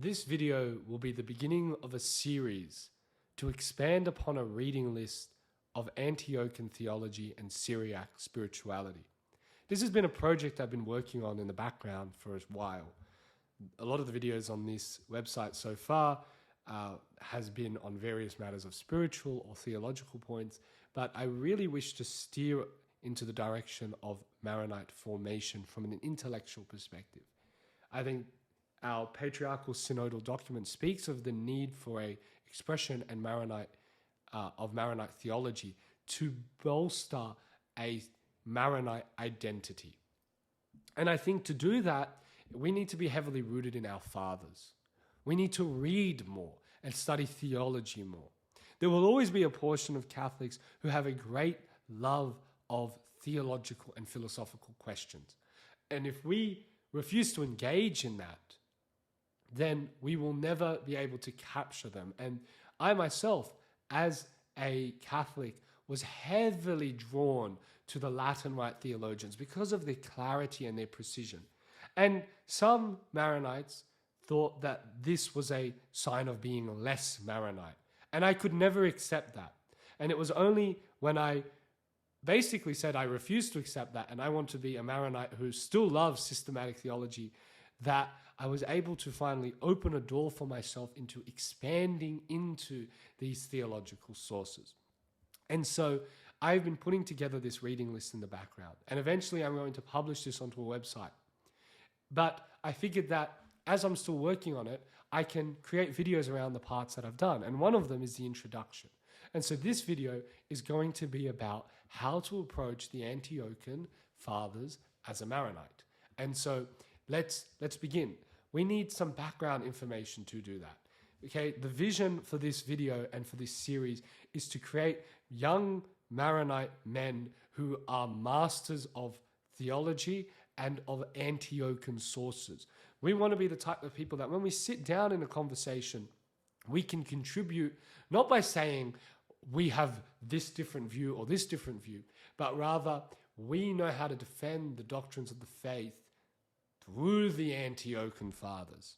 This video will be the beginning of a series to expand upon a reading list of Antiochian theology and Syriac spirituality. This has been a project I've been working on in the background for a while. A lot of the videos on this website so far has been on various matters of spiritual or theological points, but I really wish to steer into the direction of Maronite formation from an intellectual perspective. I think our patriarchal synodal document speaks of the need for a expression and Maronite theology to bolster a Maronite identity. And I think to do that, we need to be heavily rooted in our fathers. We need to read more and study theology more. There will always be a portion of Catholics who have a great love of theological and philosophical questions. And if we refuse to engage in that, then we will never be able to capture them. And I myself, as a Catholic, was heavily drawn to the Latin Rite theologians because of their clarity and their precision. And some Maronites thought that this was a sign of being less Maronite. And I could never accept that. And it was only when I basically said I refuse to accept that and I want to be a Maronite who still loves systematic theology that I was able to finally open a door for myself into expanding into these theological sources. And so I've been putting together this reading list in the background, and eventually I'm going to publish this onto a website. But I figured that as I'm still working on it, I can create videos around the parts that I've done. And one of them is the introduction. And so this video is going to be about how to approach the Antiochian Fathers as a Maronite. And so let's begin. We need some background information to do that. Okay, the vision for this video and for this series is to create young Maronite men who are masters of theology and of Antiochian sources. We want to be the type of people that when we sit down in a conversation, we can contribute not by saying we have this different view or this different view, but rather we know how to defend the doctrines of the faith through the Antiochian Fathers.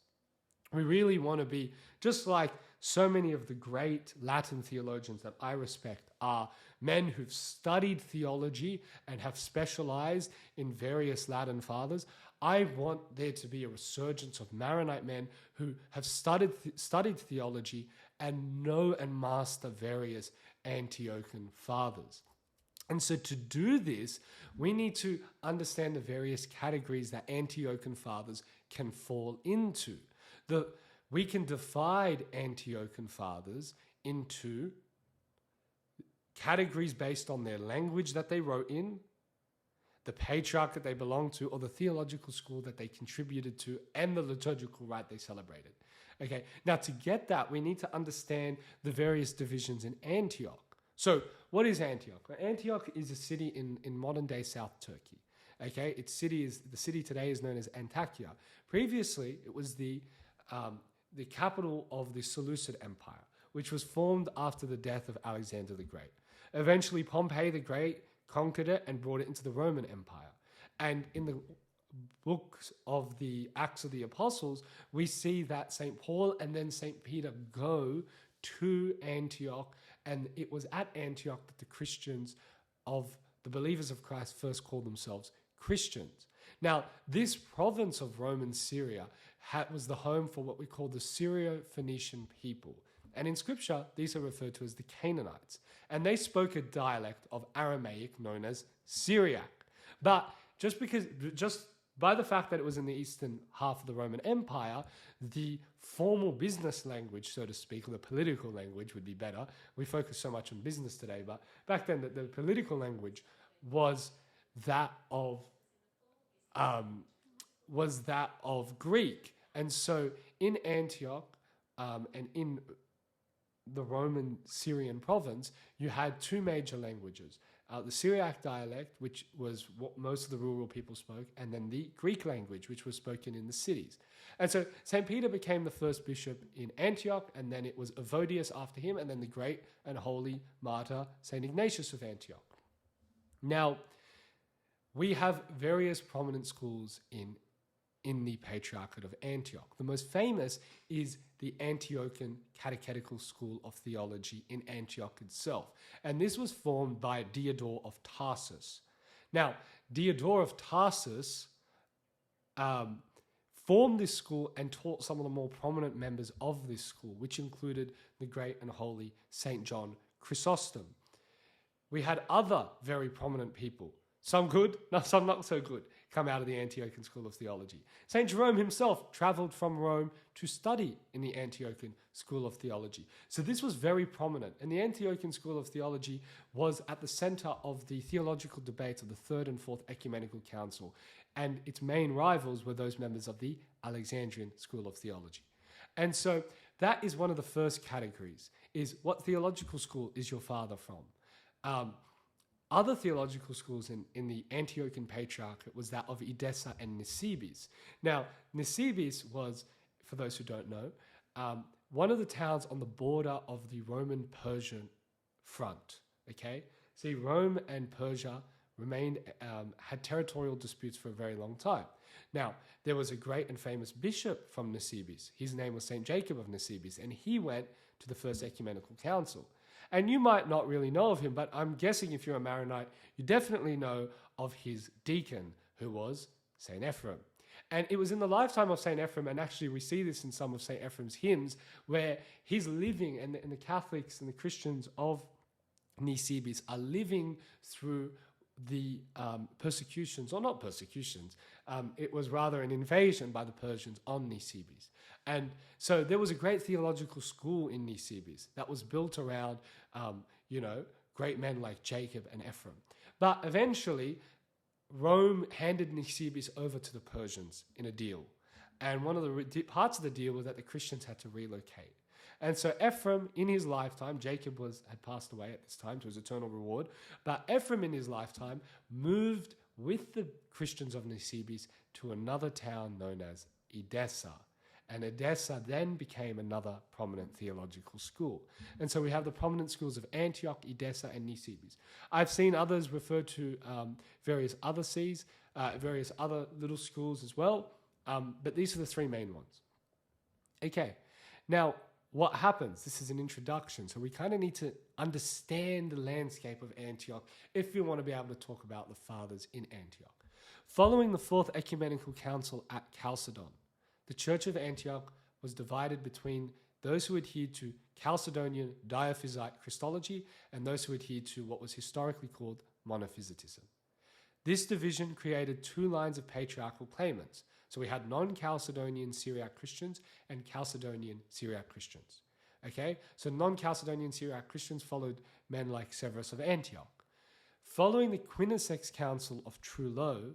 We really want to be, just like so many of the great Latin theologians that I respect are men who've studied theology and have specialized in various Latin fathers. I want there to be a resurgence of Maronite men who have studied theology and know and master various Antiochian fathers. And so to do this, we need to understand the various categories that Antiochian fathers can fall into. We can divide Antiochian fathers into categories based on their language that they wrote in, the patriarch that they belonged to, or the theological school that they contributed to, and the liturgical rite they celebrated. Okay, now to get that, we need to understand the various divisions in Antioch. So what is Antioch? Well, Antioch is a city in modern-day South Turkey. Okay, the city today is known as Antakya. Previously, it was the capital of the Seleucid Empire, which was formed after the death of Alexander the Great. Eventually, Pompey the Great conquered it and brought it into the Roman Empire. And in the books of the Acts of the Apostles, we see that St. Paul and then St. Peter go to Antioch, and it was at Antioch that the Christians of the believers of Christ first called themselves Christians. Now, this province of Roman Syria was the home for what we call the Syro-Phoenician people. And in Scripture, these are referred to as the Canaanites. And they spoke a dialect of Aramaic known as Syriac. But just by the fact that it was in the eastern half of the Roman Empire, the formal business language, so to speak, or the political language would be better. We focus so much on business today, but back then the political language was that of Greek. And so in Antioch and in the Roman Syrian province, you had two major languages. The Syriac dialect, which was what most of the rural people spoke, and then the Greek language, which was spoken in the cities. And so St. Peter became the first bishop in Antioch, and then it was Evodius after him, and then the great and holy martyr St. Ignatius of Antioch. Now, we have various prominent schools in in the Patriarchate of Antioch. The most famous is the Antiochian Catechetical School of Theology in Antioch itself. And this was formed by Diodore of Tarsus. Now, Diodore of Tarsus formed this school and taught some of the more prominent members of this school, which included the great and holy St. John Chrysostom. We had other very prominent people, some good, some not so good, come out of the Antiochian School of Theology. St. Jerome himself traveled from Rome to study in the Antiochian School of Theology. So this was very prominent. And the Antiochian School of Theology was at the center of the theological debates of the Third and Fourth Ecumenical Council. And its main rivals were those members of the Alexandrian School of Theology. And that is one of the first categories, is what theological school is your father from? Other theological schools in the Antiochian Patriarchate was that of Edessa and Nisibis. Now, Nisibis was, for those who don't know, one of the towns on the border of the Roman-Persian front. Okay, see, Rome and Persia had territorial disputes for a very long time. Now, there was a great and famous bishop from Nisibis. His name was St. Jacob of Nisibis, and he went to the First Ecumenical Council. And you might not really know of him, but I'm guessing if you're a Maronite, you definitely know of his deacon, who was St. Ephrem. And it was in the lifetime of St. Ephrem, and actually we see this in some of St. Ephrem's hymns, where he's living, and the Catholics and the Christians of Nisibis are living through the persecutions, or not persecutions, it was rather an invasion by the Persians on Nisibis. And so there was a great theological school in Nisibis that was built around, great men like Jacob and Ephrem. But eventually, Rome handed Nisibis over to the Persians in a deal. And one of the parts of the deal was that the Christians had to relocate. And so Ephrem, in his lifetime, Jacob had passed away at this time to his eternal reward, but Ephrem in his lifetime moved with the Christians of Nisibis to another town known as Edessa. And Edessa then became another prominent theological school. And so we have the prominent schools of Antioch, Edessa, and Nisibis. I've seen others refer to various other sees, various other little schools as well, but these are the three main ones. Okay, now, what happens? This is an introduction, so we kind of need to understand the landscape of Antioch if we want to be able to talk about the fathers in Antioch. Following the Fourth Ecumenical Council at Chalcedon, the Church of Antioch was divided between those who adhered to Chalcedonian Diophysite Christology and those who adhered to what was historically called monophysitism. This division created two lines of patriarchal claimants. So we had non-Chalcedonian Syriac Christians and Chalcedonian Syriac Christians. Okay, so non-Chalcedonian Syriac Christians followed men like Severus of Antioch. Following the Quinisex Council of Trullo,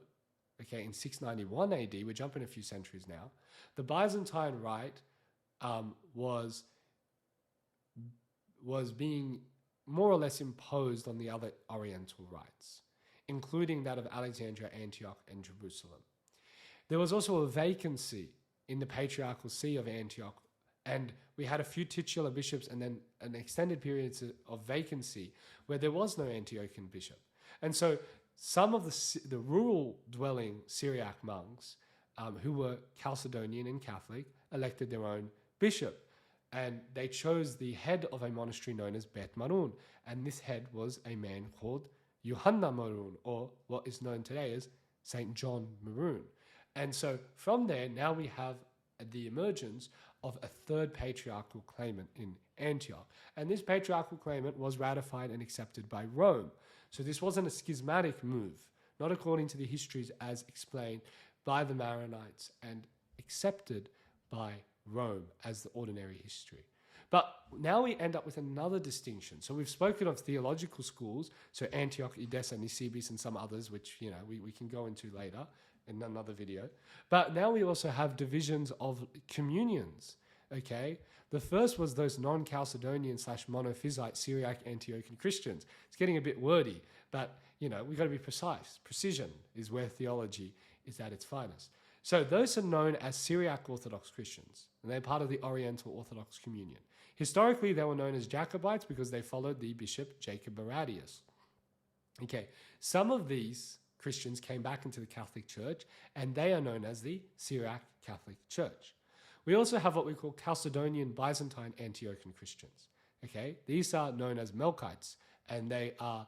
okay, in 691 AD, we're jumping a few centuries now, the Byzantine Rite was being more or less imposed on the other Oriental rites, including that of Alexandria, Antioch, and Jerusalem. There was also a vacancy in the Patriarchal See of Antioch, and we had a few titular bishops and then an extended period of vacancy where there was no Antiochian bishop. And so some of the rural-dwelling Syriac monks who were Chalcedonian and Catholic elected their own bishop, and they chose the head of a monastery known as Bet Maroun, and this head was a man called Johanna Maroun, or what is known today as St. John Maroun. And so from there, now we have the emergence of a third patriarchal claimant in Antioch. And this patriarchal claimant was ratified and accepted by Rome. So this wasn't a schismatic move, not according to the histories as explained by the Maronites and accepted by Rome as the ordinary history. But now we end up with another distinction. So we've spoken of theological schools, so Antioch, Edessa, Nisibis, and some others, which we can go into later in another video. But now we also have divisions of communions, okay? The first was those non-Chalcedonian / monophysite Syriac Antiochian Christians. It's getting a bit wordy, but, we've got to be precise. Precision is where theology is at its finest. So those are known as Syriac Orthodox Christians, and they're part of the Oriental Orthodox Communion. Historically, they were known as Jacobites because they followed the bishop Jacob Baradius. Okay, some of these Christians came back into the Catholic Church, and they are known as the Syriac Catholic Church. We also have what we call Chalcedonian, Byzantine, Antiochian Christians. Okay, these are known as Melkites, and they are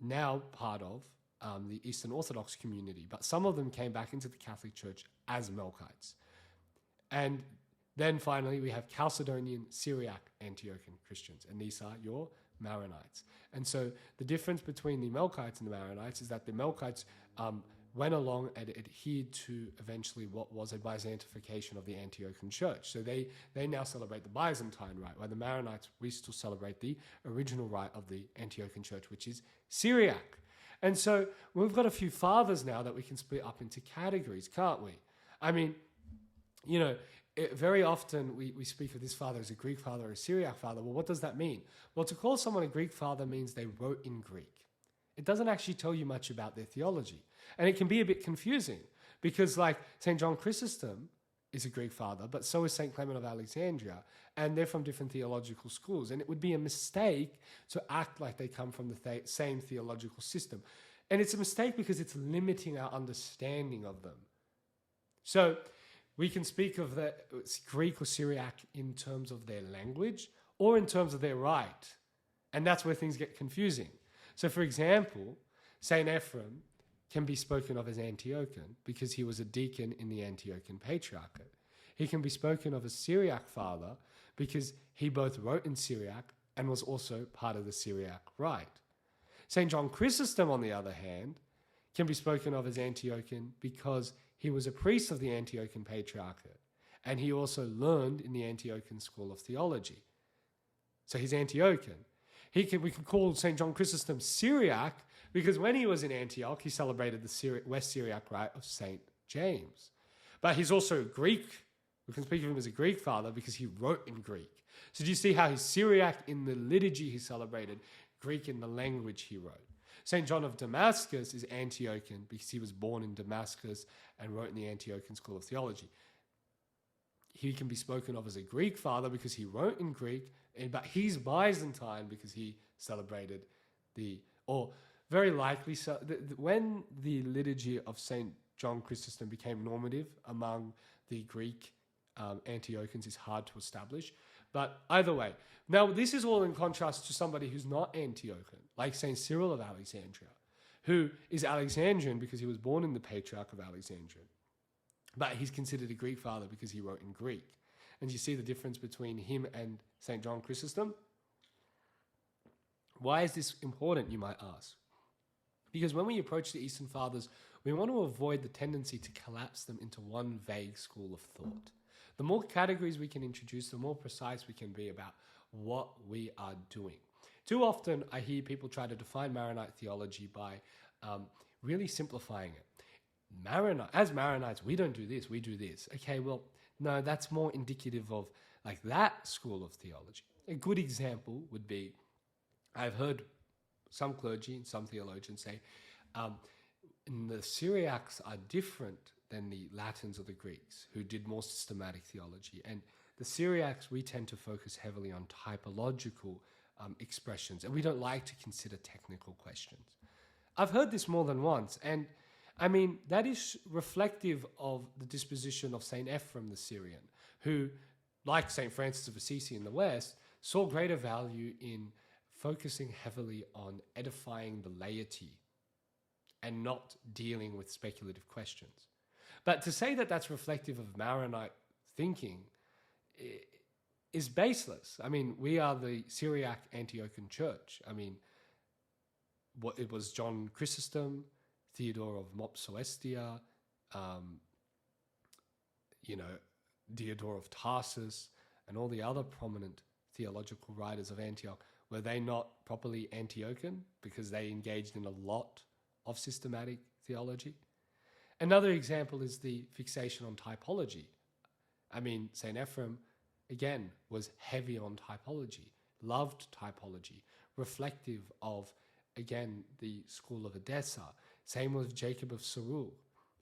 now part of the Eastern Orthodox community. But some of them came back into the Catholic Church as Melkites. And then finally, we have Chalcedonian, Syriac, Antiochian Christians, and these are your Maronites. And so the difference between the Melkites and the Maronites is that the Melkites went along and adhered to eventually what was a Byzantification of the Antiochian Church. So they now celebrate the Byzantine rite, while the Maronites, we still celebrate the original rite of the Antiochian Church, which is Syriac. And so we've got a few fathers now that we can split up into categories, can't we? I mean, you know, very often we speak of this father as a Greek father or a Syriac father. Well, what does that mean? Well, to call someone a Greek father means they wrote in Greek. It doesn't actually tell you much about their theology. And it can be a bit confusing because like St. John Chrysostom is a Greek father, but so is St. Clement of Alexandria, and they're from different theological schools. And it would be a mistake to act like they come from the same theological system. And it's a mistake because it's limiting our understanding of them. So we can speak of the Greek or Syriac in terms of their language or in terms of their rite. And that's where things get confusing. So for example, St. Ephraim can be spoken of as Antiochian because he was a deacon in the Antiochian Patriarchate. He can be spoken of as Syriac father because he both wrote in Syriac and was also part of the Syriac rite. St. John Chrysostom, on the other hand, can be spoken of as Antiochian because he was a priest of the Antiochian Patriarchate, and he also learned in the Antiochian school of theology. So he's Antiochian. We can call St. John Chrysostom Syriac because when he was in Antioch, he celebrated the West Syriac rite of St. James. But he's also Greek. We can speak of him as a Greek father because he wrote in Greek. So do you see how he's Syriac in the liturgy he celebrated, Greek in the language he wrote? St. John of Damascus is Antiochian because he was born in Damascus and wrote in the Antiochian school of theology. He can be spoken of as a Greek father because he wrote in Greek, but he's Byzantine because he celebrated very likely, when the liturgy of St. John Chrysostom became normative among the Greek Antiochians is hard to establish. But either way, now this is all in contrast to somebody who's not Antiochian, like St. Cyril of Alexandria, who is Alexandrian because he was born in the Patriarch of Alexandria. But he's considered a Greek father because he wrote in Greek. And you see the difference between him and St. John Chrysostom? Why is this important, you might ask? Because when we approach the Eastern Fathers, we want to avoid the tendency to collapse them into one vague school of thought. The more categories we can introduce, the more precise we can be about what we are doing. Too often, I hear people try to define Maronite theology by really simplifying it. As Maronites, we don't do this, we do this. Okay, well, no, that's more indicative of like that school of theology. A good example would be, I've heard some clergy and some theologians say, the Syriacs are different than the Latins or the Greeks, who did more systematic theology. And the Syriacs, we tend to focus heavily on typological expressions, and we don't like to consider technical questions. I've heard this more than once, and I mean, that is reflective of the disposition of St. Ephraim the Syrian, who, like St. Francis of Assisi in the West, saw greater value in focusing heavily on edifying the laity and not dealing with speculative questions. But to say that that's reflective of Maronite thinking is baseless. I mean, we are the Syriac Antiochian Church. I mean, it was John Chrysostom, Theodore of Mopsuestia, Diodore of Tarsus, and all the other prominent theological writers of Antioch. Were they not properly Antiochian because they engaged in a lot of systematic theology? Another example is the fixation on typology. I mean, St. Ephraim, again, was heavy on typology, loved typology, reflective of, again, the school of Edessa. Same with Jacob of Sarul.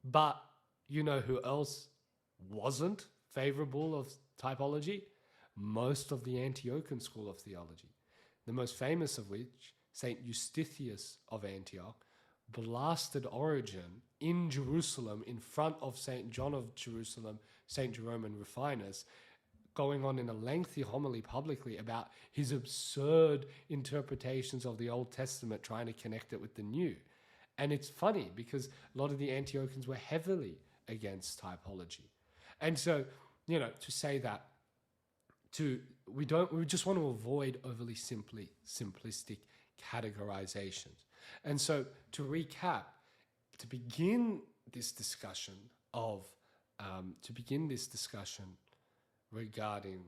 But you know who else wasn't favorable of typology? Most of the Antiochian school of theology. The most famous of which, St. Eustathius of Antioch, blasted Origen in Jerusalem in front of St. John of Jerusalem, St. Jerome and Rufinus, going on in a lengthy homily publicly about his absurd interpretations of the Old Testament, trying to connect it with the New. And it's funny because a lot of the Antiochians were heavily against typology. And so, to say that, we just want to avoid overly simplistic categorizations. And so, to recap, to begin this discussion regarding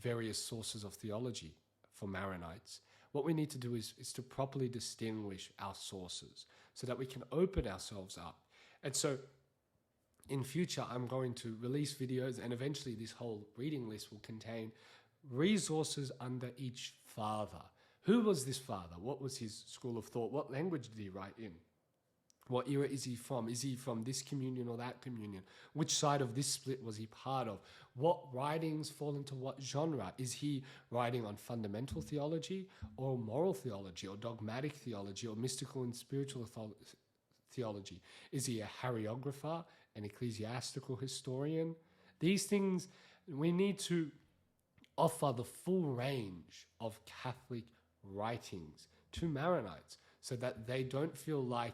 various sources of theology for Maronites, what we need to do is to properly distinguish our sources so that we can open ourselves up. And so in future, I'm going to release videos, and eventually this whole reading list will contain resources under each father. Who was this father? What was his school of thought? What language did he write in? What era is he from? Is he from this communion or that communion? Which side of this split was he part of? What writings fall into what genre? Is he writing on fundamental theology or moral theology or dogmatic theology or mystical and spiritual theology? Is he a hagiographer, an ecclesiastical historian? These things, we need to offer the full range of Catholic writings to Maronites so that they don't feel like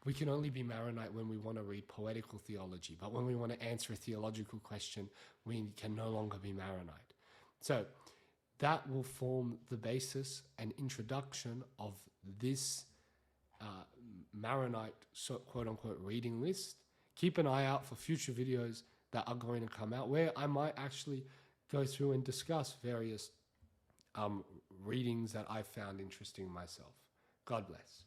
we can only be Maronite when we want to read poetical theology, but when we want to answer a theological question, we can no longer be Maronite. So that will form the basis and introduction of this Maronite quote-unquote reading list. Keep an eye out for future videos that are going to come out where I might actually go through and discuss various readings that I found interesting myself. God bless.